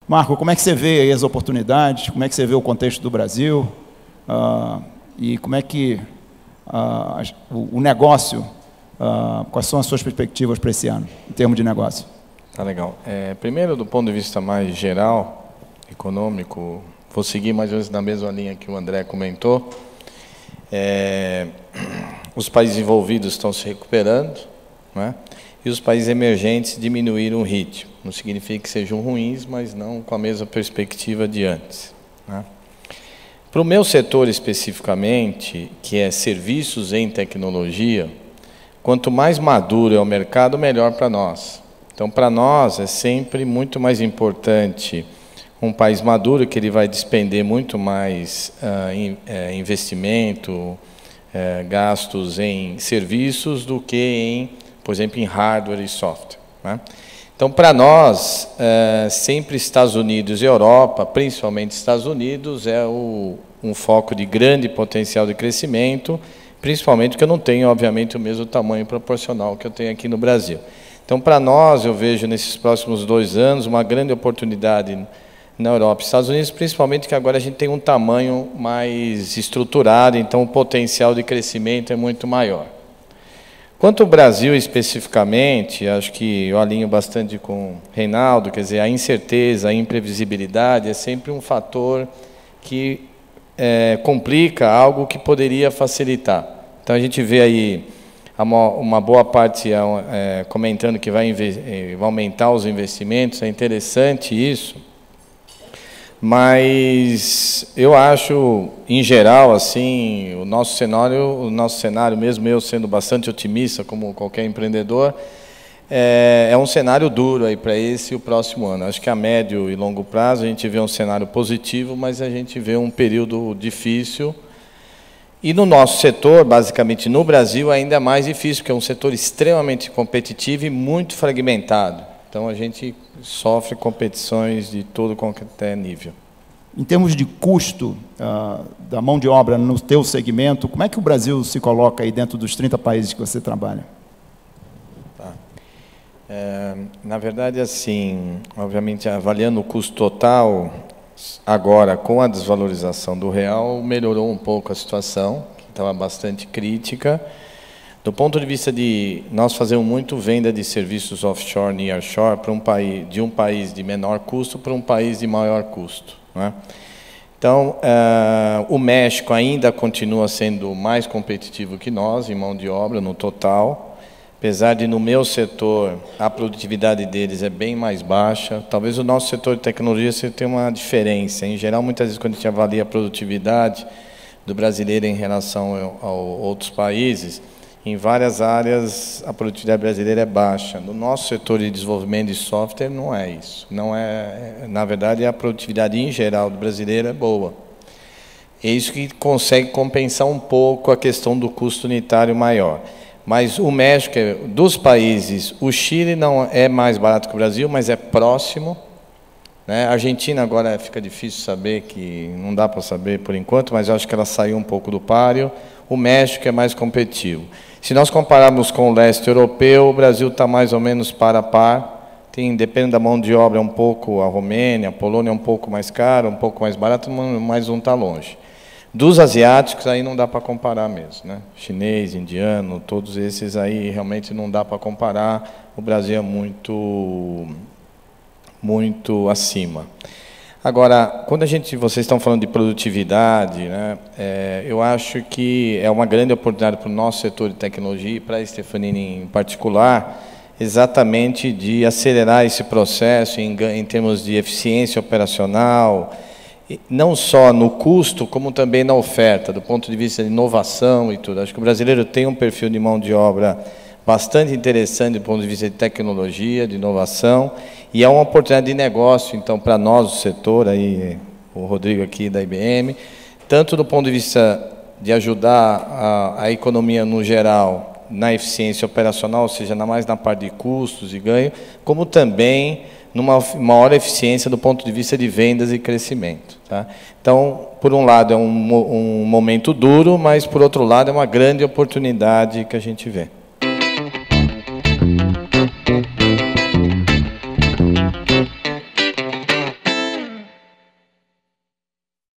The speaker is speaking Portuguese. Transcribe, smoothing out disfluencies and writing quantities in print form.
Marco, como é que você vê aí as oportunidades? Como é que você vê o contexto do Brasil? E como é que o negócio, quais são as suas perspectivas para esse ano, em termos de negócio? Tá legal. Primeiro, do ponto de vista mais geral, econômico, vou seguir mais ou menos na mesma linha que o André comentou. Os países envolvidos estão se recuperando, né? E os países emergentes diminuíram o ritmo. Não significa que sejam ruins, mas não com a mesma perspectiva de antes, né? Para o meu setor especificamente, que é serviços em tecnologia, quanto mais maduro é o mercado, melhor para nós. Então, para nós, é sempre muito mais importante um país maduro, que ele vai despender muito mais investimento, gastos em serviços, do que em, por exemplo, em hardware e software, né? Então, para nós, sempre Estados Unidos e Europa, principalmente Estados Unidos, é um foco de grande potencial de crescimento, principalmente porque eu não tenho, obviamente, o mesmo tamanho proporcional que eu tenho aqui no Brasil. Então, para nós, eu vejo nesses próximos 2 anos uma grande oportunidade na Europa e Estados Unidos, principalmente que agora a gente tem um tamanho mais estruturado, então o potencial de crescimento é muito maior. Quanto ao Brasil especificamente, acho que eu alinho bastante com o Reinaldo, quer dizer, a incerteza, a imprevisibilidade é sempre um fator que complica algo que poderia facilitar. Então, a gente vê aí uma boa parte comentando que vai aumentar os investimentos, é interessante isso, mas eu acho, em geral, assim, o nosso cenário, mesmo eu sendo bastante otimista, como qualquer empreendedor, é um cenário duro aí para esse e o próximo ano. Acho que a médio e longo prazo a gente vê um cenário positivo, mas a gente vê um período difícil. E no nosso setor, basicamente no Brasil, ainda é mais difícil, porque é um setor extremamente competitivo e muito fragmentado. Então, a gente sofre competições de todo qualquer nível. Em termos de custo da mão de obra no teu segmento, como é que o Brasil se coloca aí dentro dos 30 países que você trabalha? Tá. Na verdade, assim, obviamente, avaliando o custo total, agora, com a desvalorização do real, melhorou um pouco a situação, que estava bastante crítica. Do ponto de vista de nós fazemos muito venda de serviços offshore, nearshore, para um país de menor custo para um país de maior custo, né? Então, o México ainda continua sendo mais competitivo que nós em mão de obra no total, apesar de no meu setor a produtividade deles é bem mais baixa. Talvez o nosso setor de tecnologia você tenha uma diferença. Em geral, muitas vezes quando a gente avalia a produtividade do brasileiro em relação a outros países, em várias áreas, a produtividade brasileira é baixa. No nosso setor de desenvolvimento de software, não é isso. Não é, na verdade, a produtividade em geral do brasileiro é boa. É isso que consegue compensar um pouco a questão do custo unitário maior. Mas o México, dos países, o Chile não é mais barato que o Brasil, mas é próximo, né? A Argentina agora fica difícil saber, que não dá para saber por enquanto, mas eu acho que ela saiu um pouco do páreo. O México é mais competitivo. Se nós compararmos com o leste europeu, o Brasil está mais ou menos par a par. Depende da mão de obra, um pouco a Romênia, a Polônia é um pouco mais cara, um pouco mais barato, mas um está longe. Dos asiáticos, aí não dá para comparar mesmo, né? Chinês, indiano, todos esses aí realmente não dá para comparar. O Brasil é muito acima. Agora, quando vocês estão falando de produtividade, né, eu acho que é uma grande oportunidade para o nosso setor de tecnologia e para a Stefanini em particular, exatamente de acelerar esse processo em termos de eficiência operacional, não só no custo, como também na oferta, do ponto de vista de inovação e tudo. Acho que o brasileiro tem um perfil de mão de obra bastante interessante do ponto de vista de tecnologia, de inovação, e é uma oportunidade de negócio, então, para nós, o setor, aí, o Rodrigo aqui da IBM, tanto do ponto de vista de ajudar a economia no geral, na eficiência operacional, ou seja, mais na parte de custos e ganho, como também numa maior eficiência do ponto de vista de vendas e crescimento, tá? Então, por um lado, é um momento duro, mas, por outro lado, é uma grande oportunidade que a gente vê.